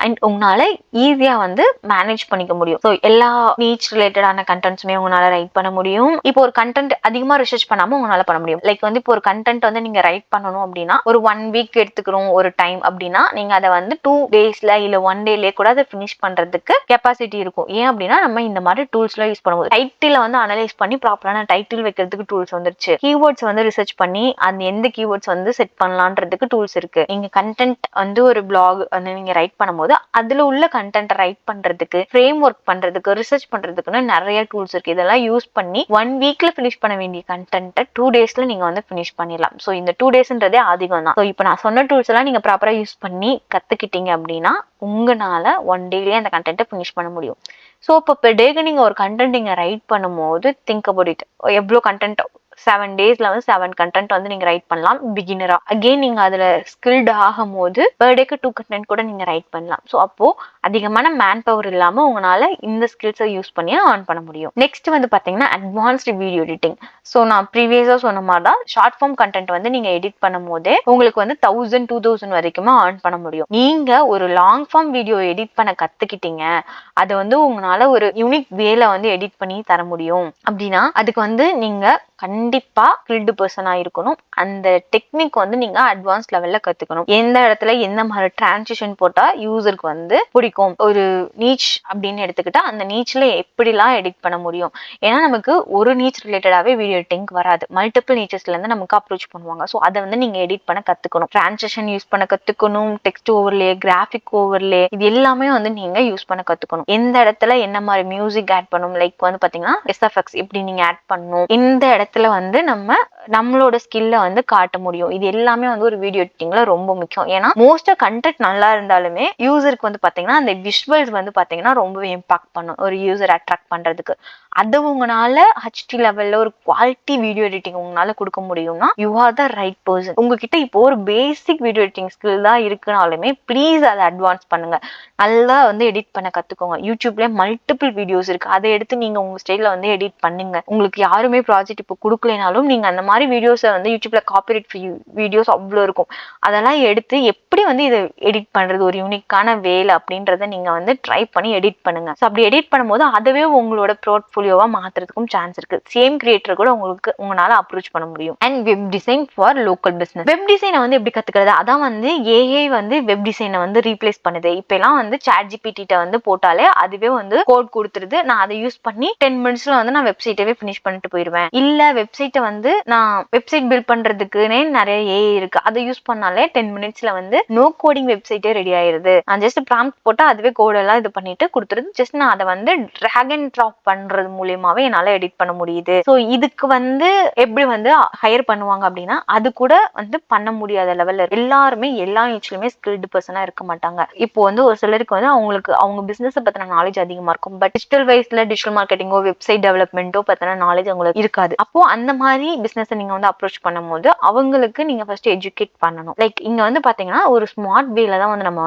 அண்ட் உங்களால ஈஸியா வந்து மேனேஜ் பண்ணிக்க முடியும். ஸோ எல்லா நீச் ரிலேட்டடான கண்டென்ட்ஸுமே உங்களால ரைட் பண்ண முடியும். இப்போ ஒரு கண்டென்ட் அதிகமா ரிசர்ச் பண்ணாம உங்களால பண்ண முடியும். லைக் வந்து இப்போ ஒரு கண்டென்ட் வந்து நீங்க ரைட் பண்ணணும் அப்படின்னா ஒரு 1 week எடுத்துக்கிறோம் ஒரு டைம் அப்படின்னா நீங்க அதை வந்து 2 daysல இல்ல 1 dayலயே கூட அதை ஃபினிஷ் பண்றதுக்கு கெப்பாசிட்டி இருக்கும். ஏன் அப்படின்னா நம்ம இந்த மாதிரி டூல்ஸ்லாம் யூஸ் பண்ணும்போது டைட்டில வந்து அனலைஸ் பண்ணி ப்ராப்பரான டைட்டில் வைக்கிறதுக்கு டூல்ஸ் வந்துருச்சு. கீவேர்ட்ஸ் வந்து ரிசர்ச் பண்ணி அந்த எந்த கீவேர்ட்ஸ் வந்து செட் பண்ணலான்றதுக்கு டூல்ஸ் இருக்கு. நீங்க கண்டென்ட் வந்து ஒரு பிளாக் வந்து நீங்க ரைட் பண்ணும்போது அதுல உள்ள கண்டென்ட் ரைட் பண்றதுக்கு, ஃப்ரேம் ஒர்க் பண்றதுக்கு, ரிசர்ச் பண்றதுக்குன்னு நிறைய டூல்ஸ் இருக்கு. இதெல்லாம் யூஸ் பண்ணி 1 weekல ஃபினிஷ் பண்ண வேண்டிய கண்டென்ட்டை 2 daysல நீங்க வந்து ஃபினிஷ் பண்ணிடலாம். ஸோ இந்த 2 daysன்றதே அதிகம் தான். ஸோ இப்போ நான் சொன்ன டூல்ஸ் எல்லாம் நீங்க ப்ராப்பரா யூஸ் பண்ணி கத்துக்கிட்டீங்க அப்படின்னா உங்களால 1 dayலயே அந்த கண்டென்ட்டை ஃபினிஷ் பண்ண முடியும். ஸோ இப்போ பெர் டேக்கு நீங்க ஒரு கண்டென்ட் நீங்க ரைட் பண்ணும்போது திங்க் அபவுட் இட். எவ்வளோ கண்டென்ட் 7 டேஸ்ல வந்து 7 கண்டென்ட் வந்து நீங்க ரைட் பண்ணலாம் பிகினரா. அகைன் நீங்க அதுல ஸ்கில்டு ஆகும் போது பெர் டேக்கு 2 கண்டென்ட் கூட நீங்க ரைட் பண்ணலாம். ஸோ அப்போ அதிகமான மேன் பவர் இல்லாம உங்களால இந்த ஸ்கில்ஸை யூஸ் பண்ணி ஆன் பண்ண முடியும். நெக்ஸ்ட் வந்து பாத்தீங்கன்னா அட்வான்ஸ்டு வீடியோ எடிட்டிங். ஸோ நான் ப்ரீவியஸா சொன்ன மாதிரி தான் ஷார்ட் ஃபார்ம் கண்டென்ட் வந்து நீங்க எடிட் பண்ணும் போதே உங்களுக்கு வந்து 1000-2000 வரைக்குமே ஆன் பண்ண முடியும். நீங்க ஒரு லாங் ஃபார்ம் வீடியோ எடிட் பண்ண கத்துக்கிட்டீங்க, அதை வந்து உங்களால ஒரு யூனிக் வேல வந்து எடிட் பண்ணி தர முடியும் அப்படின்னா அதுக்கு வந்து நீங்க கண்டிப்பா ஸ்கில்டு பர்சனா இருக்கணும். அந்த டெக்னிக் வந்து நீங்க அட்வான்ஸ் லெவல்ல கத்துக்கணும். எந்த இடத்துல எந்த மாதிரி டிரான்சிஷன் போட்டா யூசருக்கு வந்து பிடிக்கும், ஒரு நீச் அப்படின்னு எடுத்துக்கிட்டா அந்த நீச்ல எப்படிலாம் எடிட் பண்ண முடியும். ஏன்னா நமக்கு ஒரு நீச் ரிலேட்டடாவே வீடியோ எடிட்டிங் வராது, மல்டிபிள் நீச்சஸ்ல இருந்து நமக்கு அப்ரோச் பண்ணுவாங்க. ஸோ அதை வந்து நீங்க எடிட் பண்ண கத்துக்கணும், டிரான்சிஷன் யூஸ் பண்ண கத்துக்கணும், டெக்ஸ்ட் ஓவர்லே, கிராஃபிக் ஓவர்லே, இது எல்லாமே வந்து நீங்க யூஸ் பண்ண கத்துக்கணும். எந்த இடத்துல என்ன மாதிரி மியூசிக் ஆட் பண்ணணும், லைக் வந்து பாத்தீங்கன்னா எஸ்எஃப்எக்ஸ் இப்படி நீங்க ஆட் பண்ணணும், இந்த இடத்துல வந்து நம்மளோட ஸ்கில்ல வந்து காட்ட முடியும். இது எல்லாமே வந்து ஒரு வீடியோ எடிட்டிங்ல ரொம்ப முக்கியம். ஏன்னா மோஸ்டா கண்டென்ட் நல்லா இருந்தாலுமே யூசருக்கு வந்து பாத்தீங்கன்னா அந்த விஷுவல்ஸ் வந்து பாத்தீங்கன்னா ரொம்பவே இம்பாக்ட் பண்ணும் ஒரு யூசர் அட்ராக்ட் பண்றதுக்கு. அது உங்களால ஹெச்டி லெவல்ல ஒரு குவாலிட்டி வீடியோ எடிட்டிங் உங்களால கொடுக்க முடியும்னா you are the right person. உங்ககிட்ட இப்போ ஒரு பேசிக் வீடியோ எடிட்டிங் ஸ்கில் தான் இருக்குனாலுமே ப்ளீஸ் அதை அட்வான்ஸ் பண்ணுங்க, நல்லா வந்து எடிட் பண்ண கத்துக்கோங்க. யூடியூப்ல மல்டிபிள் வீடியோஸ் இருக்கு, அதை எடுத்து நீங்க உங்க ஸ்டைல்ல வந்து எடிட் பண்ணுங்க. உங்களுக்கு யாருமே ப்ராஜெக்ட் இப்போ கொடுக்கலனாலும் நீங்க அந்த மாதிரி வீடியோஸை வந்து யூடியூப்ல காப்பிரைட் வீடியோஸ் அவ்வளோ இருக்கும், அதெல்லாம் எடுத்து எப்படி வந்து இதை எடிட் பண்றது ஒரு யூனிக்கான வேலை அப்படின்றத நீங்க வந்து ட்ரை பண்ணி எடிட் பண்ணுங்க. ஸோ அப்படி எடிட் பண்ணும்போது அதுவே உங்களோட போர்ட்ஃபோலியோவா மாத்துறதுக்கும் சான்ஸ் இருக்கு. சேம் கிரியேட்டர் கூட உங்களால அப்ரோச் பண்ண முடியும். And web design for local business. Web டிசைனை வந்து எப்படி கத்துக்கிறது, அதான் வந்து ஏஐ வந்து வெப் டிசைனை வந்து ரீப்ளேஸ் பண்ணுது. இப்ப எல்லாம் வந்து ChatGPT வந்து போட்டாலே அதுவே வந்து கோட் கொடுத்துருது. நான் அதை யூஸ் பண்ணி 10 மினிட்ஸ்ல வந்து நான் வெப்சைட்டவே ஃபினிஷ் பண்ணிட்டு போயிடுவேன். இல்ல வெப்சைட்டை வந்து நான் வெப்சைட் பில்ட் பண்றதுக்குன்னே நிறைய ஏஐ இருக்கு, அதை யூஸ் பண்ணாலே 10 மினிட்ஸ்ல வந்து நோ கோடிங் வெப்சைட்டே ரெடி ஆயிருது. நான் ஜஸ்ட் ப்ராம்ப்ட் போட்டா அதுவே கோடெல்லாம் இது பண்ணிட்டு கொடுத்துருது. ஜஸ்ட் நான் அதை வந்து டிராக் அண்ட் ட்ராப் பண்றது மூலியமாவே என்னால எடிட் பண்ண முடியுது. ஸோ இதுக்கு வந்து எப்படி வந்து ஹையர் பண்ணுவாங்க அப்படின்னா அது கூட வந்து பண்ண முடியாத லெவல்ல எல்லாருமே எல்லா நிச்சயமே ஸ்கில்டு பர்சனா இருக்க மாட்டாங்க. இப்போ வந்து ஒரு சிலருக்கு வந்து அவங்க பிசினஸ் பத்தின நாலேஜ் அதிகமா இருக்கும், பட் டிஜிட்டல் வைஸ்ல டிஜிட்டல் மார்க்கெட்டிங்கோ வெப்சைட் டெவலப்மெண்ட்டோ பத்தின நாலேஜ் அவங்களுக்கு இருக்காது. அப்போ அந்த மாதிரி பிசினஸ் நீங்க வந்து அப்ரோச் பண்ணும்போது அவங்களுக்கு நீங்க ஃபர்ஸ்ட் எஜுகேட் பண்ணணும். லைக் இங்க வந்து பாத்தீங்கன்னா ஒரு ஸ்மார்ட் வேல தான் வந்து நம்ம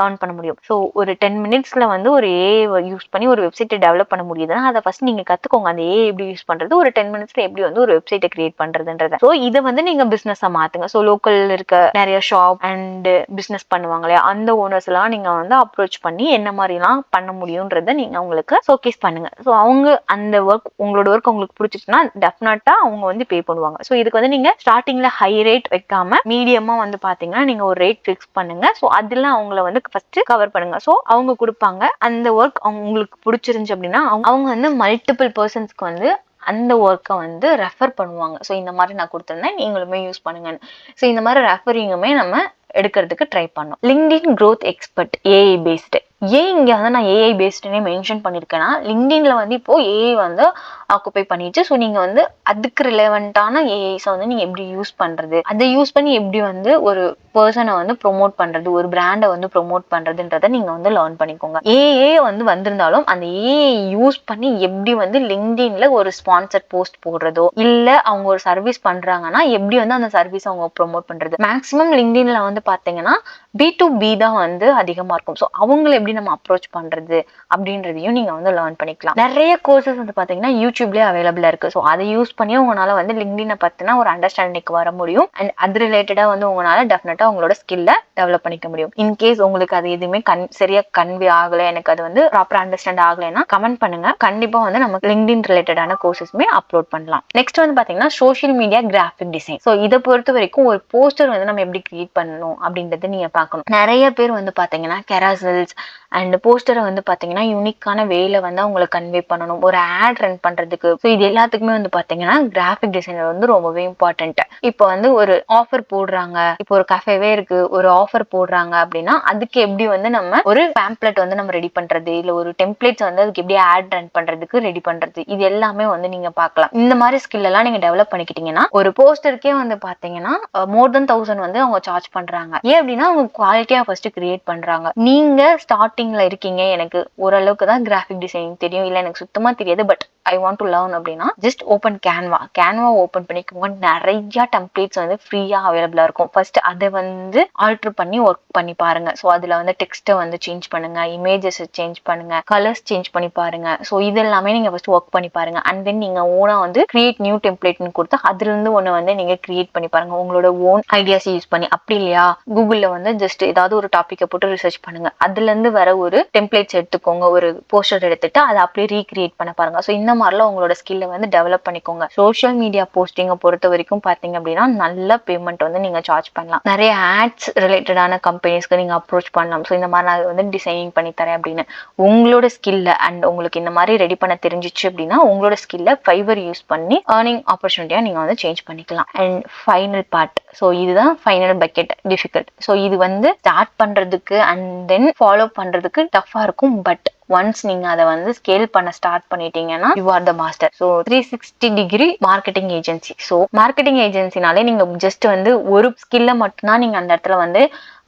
ஏர்ன் பண்ண முடியும். ஸோ ஒரு 10 மினிட்ஸ்ல வந்து ஒரு ஏஐ யூஸ் பண்ணி ஒரு வெப்சைட்டை டெவலப் பண்ண முடியுதுன்னா அதை ஃபர்ஸ்ட் நீங்க கத்துக்கோங்க. அந்த ஏஐ எப்படி யூஸ் பண்றது, ஒரு 10 மினிட்ஸ்ல எப்படி வந்து ஒரு வெப்சைட்டை கிரியேட் பண்றதுன்றத. ஸோ இதை வந்து நீங்க பிசினஸா மாத்துங்க. ஸோ லோக்கல் இருக்க நிறைய ஷாப் அண்ட் பிசினஸ் பண்ணுவாங்களே அந்த ஓனர்ஸ் எல்லாம் நீங்க வந்து அப்ரோச் பண்ணி என்ன மாதிரி எல்லாம் பண்ண முடியும்ன்றத நீங்க உங்களுக்கு ஷோகேஸ் பண்ணுங்க. ஸோ அவங்க அந்த ஒர்க் உங்களோட ஒர்க் உங்களுக்கு பிடிச்சிச்சுன்னா டெஃபினட்டா அவங்க வந்து பே பண்ணுவாங்க. ஸோ இதுக்கு வந்து நீங்க ஸ்டார்டிங்ல ஹை ரேட் வைக்காம மீடியமா வந்து பாத்தீங்கன்னா நீங்க ஒரு ரேட் ஃபிக்ஸ் பண்ணுங்க. ஸோ அதெல்லாம் அவங்கள வந்து ஃபர்ஸ்ட் கவர் பண்ணுங்க. ஸோ அவங்க கொடுப்பாங்க அந்த ஒர்க் உங்களுக்கு பிடிச்சிருந்துச்சு அப்படின்னா அவங்க வந்து மல்டிபிள் பர்சன்ஸ்க்கு வந்து அந்த ஒர்க்கை வந்து ரெஃபர் பண்ணுவாங்க. ஸோ இந்த மாதிரி நான் கொடுத்துருந்தேன் நீங்களுமே யூஸ் பண்ணுங்கன்னு. ஸோ இந்த மாதிரி ரெஃபரிங்குமே நம்ம எடுக்கிறதுக்கு ட்ரை பண்ணோம். LinkedIn growth expert AI based. ஏன் இங்க வந்து நான் ஏஐ பேஸ்டுன்னே மென்ஷன் பண்ணிருக்கேன்னா லிங்க்டின்ல வந்து இப்போ ஏஐ வந்து ஆக்குபை பண்ணிட்டு, ஸோ நீங்க வந்து அதுக்கு ரிலவெண்டான ஏஐஸை வந்து நீங்க எப்படி யூஸ் பண்றது, அதை யூஸ் பண்ணி எப்படி வந்து ஒரு பர்சனை வந்து ப்ரொமோட் பண்றது, ஒரு பிராண்டை வந்து ப்ரொமோட் பண்றதுன்றதை நீங்க வந்து லேர்ன் பண்ணிக்கோங்க. ஏஐ வந்து வந்திருந்தாலும் அந்த ஏஐ யூஸ் பண்ணி எப்படி வந்து லிங்க்டின்ல ஒரு ஸ்பான்சர் போஸ்ட் போடுறதோ, இல்ல அவங்க ஒரு சர்வீஸ் பண்றாங்கன்னா எப்படி வந்து அந்த சர்வீஸ் அவங்க ப்ரொமோட் பண்றது. மேக்சிமம் லிங்க்டின்ல வந்து பாத்தீங்கன்னா B2B தான் வந்து அதிகமா இருக்கும். ஸோ அவங்களை எப்படி நம்ம அப்ரோச் பண்றது அப்படின்றதையும் நீங்க வந்து லேர்ன் பண்ணிக்கலாம். நிறைய கோர்சஸ் வந்து பாத்தீங்கன்னா யூடியூப்லயே அவைலபிளா இருக்கு. ஸோ அதை யூஸ் பண்ணி உங்களால வந்து லிங்க்டினை பத்தினா ஒரு அண்டர்ஸ்டாண்டிங் வர முடியும். அண்ட் அது ரிலேட்டடா வந்து உங்களால டெஃபினட்டா உங்களோட ஸ்கில்ல டெவலப் பண்ணிக்க முடியும். இன்கேஸ் உங்களுக்கு அது எதுவுமே சரியா கன்வே ஆகல, எனக்கு அது வந்து ப்ராப்பரா அண்டர்ஸ்டாண்ட் ஆகலைன்னா கமெண்ட் பண்ணுங்க. கண்டிப்பா வந்து நம்ம லிங்க்டின் ரிலேட்டடான கோர்சஸ்மே அப்லோட் பண்ணலாம். நெக்ஸ்ட் வந்து பாத்தீங்கன்னா social media graphic design. So இதை பொறுத்த வரைக்கும் ஒரு போஸ்டர் வந்து நம்ம எப்படி கிரியேட் பண்ணணும் அப்படின்றத நீங்க பார்க்கணும். நிறைய பேர் வந்து பாத்தீங்கன்னா கெராசல்ஸ் அண்ட் போஸ்டரை வந்து பாத்தீங்கன்னா யூனிக்கான வேலை வந்து அவங்களுக்கு கன்வே பண்ணணும், ஒரு ஆட் ரன் பண்றதுக்கு. ஸோ இது எல்லாத்துக்குமே வந்து பாத்தீங்கன்னா கிராஃபிக் டிசைனர் வந்து ரொம்பவே இம்பார்ட்டன்ட். இப்போ வந்து ஒரு ஆஃபர் போடுறாங்க, இப்போ ஒரு கஃபேவே இருக்கு, ஒரு ஆஃபர் போடுறாங்க அப்படின்னா அதுக்கு எப்படி வந்து நம்ம ஒரு பேம்ப்ளெட் வந்து நம்ம ரெடி பண்றது, இல்ல ஒரு டெம்ப்ளேட்ஸ் வந்து அதுக்கு எப்படி ஆட் ரன் பண்றதுக்கு ரெடி பண்றது, இது எல்லாமே வந்து நீங்க பார்க்கலாம். இந்த மாதிரி ஸ்கில் எல்லாம் நீங்க டெவலப் பண்ணிக்கிட்டீங்கன்னா ஒரு போஸ்டருக்கே வந்து பாத்தீங்கன்னா மோர் தென் 1000 வந்து அவங்க சார்ஜ் பண்றாங்க. ஏன் அப்படின்னா அவங்க குவாலிட்டியா ஃபர்ஸ்ட் கிரியேட் பண்றாங்க. நீங்க ஸ்டார்டிங்ல இருக்கீங்க, எனக்கு ஓரளவுக்கு தான் கிராஃபிக் டிசைனிங் தெரியும், இல்ல எனக்கு சுத்தமா தெரியாது, but I want to learn அப்படின்னா ஜஸ்ட் ஓப்பன் கேன்வா ஓப்பன் பண்ணிக்கோங்க. நிறைய டெம்ப்ளேட்ஸ் வந்து ஃப்ரீயா அவைலபிளா இருக்கும். ஃபர்ஸ்ட் அதை வந்து ஆல்டர் பண்ணி ஒர்க் பண்ணி பாருங்க. ஸோ அதுல வந்து டெக்ஸ்ட்டை வந்து சேஞ்ச் பண்ணுங்க, இமேஜஸ் சேஞ்ச் பண்ணுங்க, கலர்ஸ் சேஞ்ச் பண்ணி பாருங்க. ஸோ இது எல்லாமே நீங்க ஃபர்ஸ்ட் ஒர்க் பண்ணி பாருங்க. அண்ட் தென் நீங்க ஓனா வந்து கிரியேட் நியூ டெம்ப்ளேட்னு கொடுத்து அதுல இருந்து ஒண்ணு வந்து நீங்க கிரியேட் பண்ணி பாருங்க உங்களோட ஓன் ஐடியாஸ் யூஸ் பண்ணி. அப்படி இல்லையா கூகுள்ல வந்து ஜஸ்ட் ஏதாவது ஒரு டாபிக்கை போட்டு ரிசர்ச் பண்ணுங்க. அதுல இருந்து வர ஒரு டெம்ப்ளேட்ஸ் எடுத்துக்கோங்க, ஒரு போஸ்டர் எடுத்துட்டு அதை அப்படியே ரீக்ரியேட் பண்ண பாருங்க. ஸோ இந்த மாதிரிலாம் உங்களோட ஸ்கில்லை வந்து டெவலப் பண்ணிக்கோங்க. சோஷியல் மீடியா போஸ்டிங்கை பொறுத்த வரைக்கும் பாத்தீங்க அப்படின்னா நல்ல பேமெண்ட் வந்து நீங்க சார்ஜ் பண்ணலாம். நிறைய ஆட்ஸ் ரிலேட்டடான கம்பெனிஸ்க்கு நீங்க அப்ரோச் பண்ணலாம். ஸோ இந்த மாதிரி நான் வந்து டிசைனிங் பண்ணி தரேன் அப்படின்னு உங்களோட ஸ்கில்ல அண்ட் உங்களுக்கு இந்த மாதிரி ரெடி பண்ண தெரிஞ்சிச்சு அப்படின்னா உங்களோட ஸ்கில்ல ஃபைவர் யூஸ் பண்ணி ஏர்னிங் ஆப்பர்ச்சுனிட்டியா நீங்க வந்து சேஞ்ச் பண்ணிக்கலாம். அண்ட் ஃபைனல் பார்ட், ஸோ இதுதான் ஃபைனல் பக்கெட் டிஃபிகல்ட். ஸோ இது வந்து ஸ்டார்ட் பண்றதுக்கு அண்ட் தென் ஃபாலோ பண்றதுக்கு டஃபா இருக்கும். பட் ஒன்ஸ் நீங்க அதை வந்து ஸ்கேல் பண்ண ஸ்டார்ட் பண்ணிட்டீங்கன்னா you are the master. So 360 degree marketing agency. So marketing ஏஜென்சினாலே நீங்க ஜஸ்ட் வந்து ஒரு ஸ்கில்ல மட்டும்தான் நீங்க அந்த இடத்துல வந்து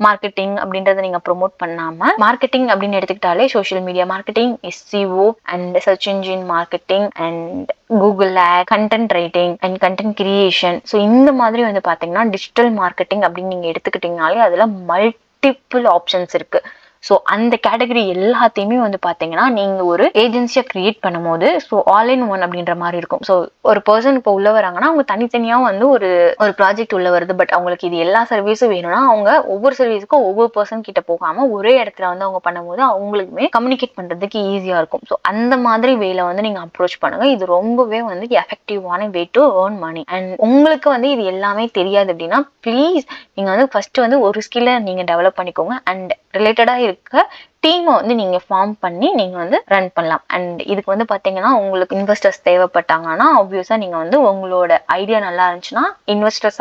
மார்க்கெட்டிங் அப்படின்றத நீங்க ப்ரொமோட் பண்ணாம, மார்க்கெட்டிங் அப்படின்னு எடுத்துக்கிட்டாலே social media marketing, SEO and search engine marketing and Google ad, content writing and content creation. So இந்த மாதிரி வந்து பாத்தீங்கன்னா டிஜிட்டல் மார்க்கெட்டிங் அப்படின்னு நீங்க எடுத்துக்கிட்டீங்கனாலே அதுல மல்டிபிள் ஆப்ஷன்ஸ் இருக்கு. ஸோ அந்த கேட்டகரி எல்லாத்தையுமே வந்து பாத்தீங்கன்னா நீங்க ஒரு ஏஜென்சியா கிரியேட் பண்ணும் போது ஸோ ஆல் இன் ஒன் அப்படின்ற மாதிரி இருக்கும். ஸோ ஒரு பர்சன் இப்போ உள்ள வராங்கன்னா அவங்க தனித்தனியா வந்து ஒரு ப்ராஜெக்ட் உள்ள வருது. பட் அவங்களுக்கு இது எல்லா சர்வீஸும் வேணும்னா அவங்க ஒவ்வொரு சர்வீஸுக்கும் ஒவ்வொரு பர்சன் கிட்ட போகாம ஒரே இடத்துல வந்து அவங்க பண்ணும்போது அவங்களுக்குமே கம்யூனிகேட் பண்றதுக்கு ஈஸியா இருக்கும். ஸோ அந்த மாதிரி வேலை வந்து நீங்க அப்ரோச் பண்ணுங்க. இது ரொம்பவே வந்து எஃபெக்டிவான way to earn money. And உங்களுக்கு வந்து இது எல்லாமே தெரியாது அப்படின்னா ப்ளீஸ் நீங்க வந்து ஃபர்ஸ்ட் வந்து ஒரு ஸ்கில்லை நீங்க டெவலப் பண்ணிக்கோங்க. அண்ட் ரிலேட்டடா இருக்க டீமை வந்து நீங்க ஃபார்ம் பண்ணி நீங்க வந்து ரன் பண்ணலாம். அண்ட் இதுக்கு வந்து பாத்தீங்கன்னா உங்களுக்கு இன்வெஸ்டர்ஸ் தேவைப்பட்டாங்கன்னா ஆப்வியஸா நீங்க வந்து உங்களோட ஐடியா நல்லா இருந்துச்சுன்னா இன்வெஸ்டர்ஸ்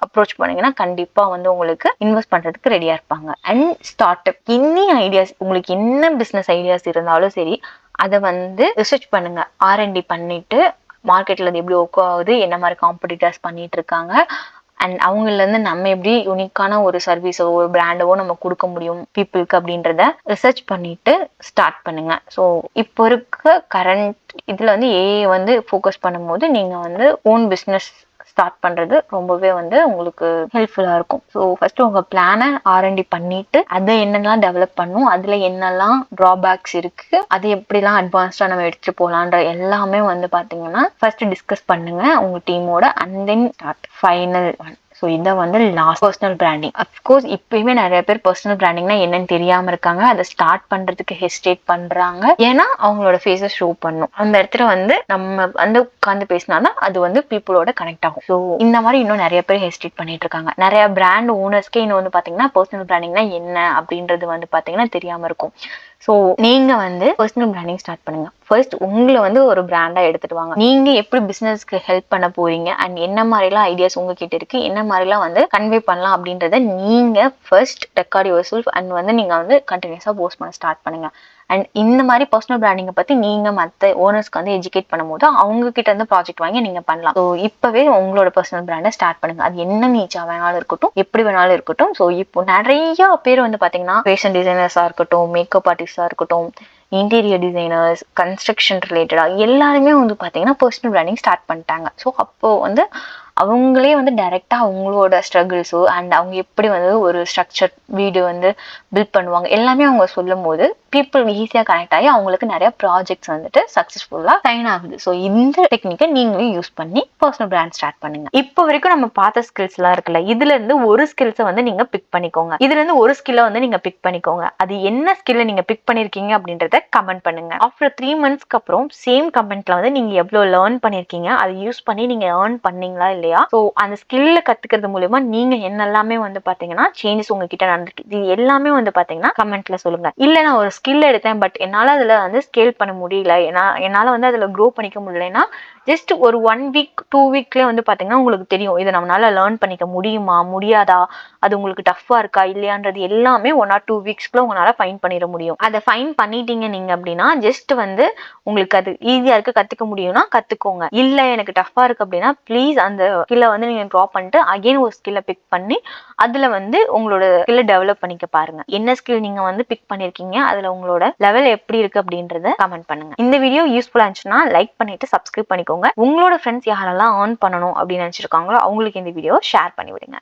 அப்ரோச் பண்ணீங்கன்னா கண்டிப்பா வந்து உங்களுக்கு இன்வெஸ்ட் பண்றதுக்கு ரெடியா இருப்பாங்க. அண்ட் ஸ்டார்ட் அப் இன்னி ஐடியாஸ், உங்களுக்கு என்ன பிசினஸ் ஐடியாஸ் இருந்தாலும் சரி அதை வந்து ரிசர்ச் பண்ணுங்க. R&D பண்ணிட்டு மார்க்கெட்ல அது எப்படி ஒர்க் ஆகுது, என்ன மாதிரி காம்படிட்டர்ஸ் பண்ணிட்டு இருக்காங்க அண்ட் அவங்கள இருந்து நம்ம எப்படி யூனிக்கான ஒரு சர்வீஸோ ஒரு பிராண்டவோ நம்ம கொடுக்க முடியும் பீப்புளுக்கு அப்படின்றத ரிசர்ச் பண்ணிட்டு ஸ்டார்ட் பண்ணுங்க. ஸோ இப்போ இருக்க கரண்ட் இதுல வந்து ஏஐ வந்து ஃபோக்கஸ் பண்ணும்போது நீங்க வந்து ஓன் பிஸ்னஸ் ஸ்டார்ட் பண்றது ரொம்பவே வந்து உங்களுக்கு ஹெல்ப்ஃபுல்லா இருக்கும். ஸோ ஃபர்ஸ்ட் உங்க பிளானை R&D பண்ணிட்டு அதை என்னெல்லாம் டெவலப் பண்ணும், அதுல என்னெல்லாம் டிராபேக்ஸ் இருக்கு, அது எப்படிலாம் அட்வான்ஸ்டா நம்ம எடுத்துட்டு போகலான்ற எல்லாமே வந்து பாத்தீங்கன்னா ஃபர்ஸ்ட் டிஸ்கஸ் பண்ணுங்க உங்க டீமோட and then start final one. So இதை வந்து லாஸ்ட் பர்சனல் பிராண்டிங். அஃப்கோர்ஸ் இப்பயுமே நிறைய பேர் பர்சனல் பிராண்டிங்னா என்னன்னு தெரியாம இருக்காங்க. அதை ஸ்டார்ட் பண்றதுக்கு ஹெசிடேட் பண்றாங்க. ஏன்னா அவங்களோட ஃபேஸை ஷோ பண்ணும். அந்த இடத்துல வந்து நம்ம வந்து உட்காந்து பேசினாதான் அது வந்து பீப்புளோட கனெக்ட் ஆகும். ஸோ இந்த மாதிரி இன்னும் நிறைய பேர் ஹெசிடேட் பண்ணிட்டு இருக்காங்க. நிறைய பிராண்ட் ஓனர்ஸ்க்கே இன்னும் வந்து பாத்தீங்கன்னா பர்சனல் பிராண்டிங்னா என்ன அப்படின்றது வந்து பாத்தீங்கன்னா தெரியாம இருக்கும். ஸோ நீங்க வந்து பர்சனல் பிராண்டிங் ஸ்டார்ட் பண்ணுங்க. ஃபர்ஸ்ட் உங்களை வந்து ஒரு பிராண்டா எடுத்துட்டு வாங்க. நீங்க எப்படி பிசினஸ்க்கு ஹெல்ப் பண்ண போறீங்க அண்ட் என்ன மாதிரிலாம் ஐடியாஸ் உங்ககிட்ட இருக்கு, என்ன மாதிரிலாம் வந்து கன்வே பண்ணலாம் அப்படின்றத நீங்க first record your self and வந்து நீங்க வந்து கண்டினியூஸா போஸ்ட் பண்ண ஸ்டார்ட் பண்ணுங்க. அண்ட் இந்த மாதிரி பர்சனல் பிராண்டிங்கை பத்தி நீங்க மற்ற ஓனர்ஸ்க்கு வந்து எஜுகேட் பண்ணும்போது அவங்க கிட்ட இருந்து ப்ராஜெக்ட் வாங்கி நீங்க பண்ணலாம். ஸோ இப்பவே உங்களோட பர்சனல் பிராண்டை ஸ்டார்ட் பண்ணுங்க. அது என்ன நீச்சா வேணாலும் இருக்கட்டும், எப்படி வேணாலும் இருக்கட்டும். ஸோ இப்போ நிறைய பேர் வந்து பாத்தீங்கன்னா ஃபேஷன் டிசைனர்ஸா இருக்கட்டும், மேக்கப் ஆர்டிஸ்டா இருக்கட்டும், இன்டீரியர் டிசைனர்ஸ், கன்ஸ்ட்ரக்ஷன் ரிலேட்டடா எல்லாருமே வந்து பாத்தீங்கன்னா பர்சனல் பிராண்டிங் ஸ்டார்ட் பண்ணிட்டாங்க. ஸோ அப்போ வந்து அவங்களே வந்து டைரக்டா அவங்களோட ஸ்ட்ரகிள்ஸோ அண்ட் அவங்க எப்படி வந்து ஒரு ஸ்ட்ரக்சர் வீடு வந்து பில்ட் பண்ணுவாங்க எல்லாமே அவங்க சொல்லும் போது பீப்புள் ஈஸியா கனெக்ட் ஆகி அவங்களுக்கு நிறைய ப்ராஜெக்ட்ஸ் வந்துட்டு சக்சஸ்ஃபுல்லா சைன் ஆகுது. ஸோ இந்த டெக்னிக்கை நீங்களே யூஸ் பண்ணி பர்சனல் பிராண்ட் ஸ்டார்ட் பண்ணுங்க. இப்போ வரைக்கும் நம்ம பார்த்த ஸ்கில்ஸ் எல்லாம் இருக்குல்ல, இதுல இருந்து ஒரு ஸ்கில்ஸை வந்து நீங்க பிக் பண்ணிக்கோங்க. இதுல இருந்து ஒரு ஸ்கில்லை வந்து நீங்க பிக் பண்ணிக்கோங்க. அது என்ன ஸ்கில்லை நீங்க பிக் பண்ணிருக்கீங்க அப்படின்றத கமெண்ட் பண்ணுங்க. ஆஃப்டர் 3 monthsக்கு அப்புறம் சேம் கமெண்ட்ல வந்து நீங்க எவ்வளவு லேர்ன் பண்ணிருக்கீங்க, அதை யூஸ் பண்ணி நீங்க ஏர்ன் பண்ணீங்களா இல்லையா, ஸோ அந்த ஸ்கில்ல கத்துக்கிறது மூலமா நீங்க என்னெல்லாமே வந்து பாத்தீங்கன்னா சேஞ்சஸ் உங்ககிட்ட நடந்துருக்கு, இது எல்லாமே வந்து பாத்தீங்கன்னா கமெண்ட்ல சொல்லுங்க. இல்ல நான் ஒரு ஸ்கில் எடுத்தேன் பட் என்னால அதுல வந்து ஸ்கேல் பண்ண முடியல, என்னால வந்து அதுல க்ரோ பண்ணிக்க முடியலன்னா ஜஸ்ட் ஒரு 1 week 2 weekலயே வந்து பாத்தீங்கன்னா உங்களுக்கு தெரியும் இதை நம்மளால லேர்ன் பண்ணிக்க முடியுமா முடியாதா, அது உங்களுக்கு டஃப்பா இருக்கா இல்லையான்றது எல்லாமே 1 or 2 weeksக்குள்ள உங்களால ஃபைன் பண்ணிட முடியும். அதை ஃபைன் பண்ணிட்டீங்க நீங்க அப்படின்னா ஜஸ்ட் வந்து உங்களுக்கு அது ஈஸியா இருக்கு கத்துக்க முடியும்னா கத்துக்கோங்க. இல்ல எனக்கு டஃப்பா இருக்கு அப்படின்னா ப்ளீஸ் அந்த ஸ்கில்லை வந்து நீங்க ட்ராப் பண்ணிட்டு அகைன் ஒரு ஸ்கில்லை பிக் பண்ணி அதுல வந்து உங்களோட ஸ்கில்லை டெவலப் பண்ணிக்க பாருங்க. என்ன ஸ்கில் நீங்க வந்து பிக் பண்ணிருக்கீங்க, அதுல உங்களோட லெவல் எப்படி இருக்கு அப்படின்றத கமெண்ட் பண்ணுங்க. இந்த வீடியோ யூஸ்ஃபுல்லா இருந்துச்சுன்னா லைக் பண்ணிட்டு சப்ஸ்கிரைப் பண்ணிக்கோங்க. உங்களோட ஃப்ரெண்ட்ஸ் யாரெல்லாம் ஏர்ன் பண்ணணும் அப்படின்னு நினைச்சிருக்காங்களோ அவங்களுக்கு இந்த வீடியோ ஷேர் பண்ணி விடுங்க.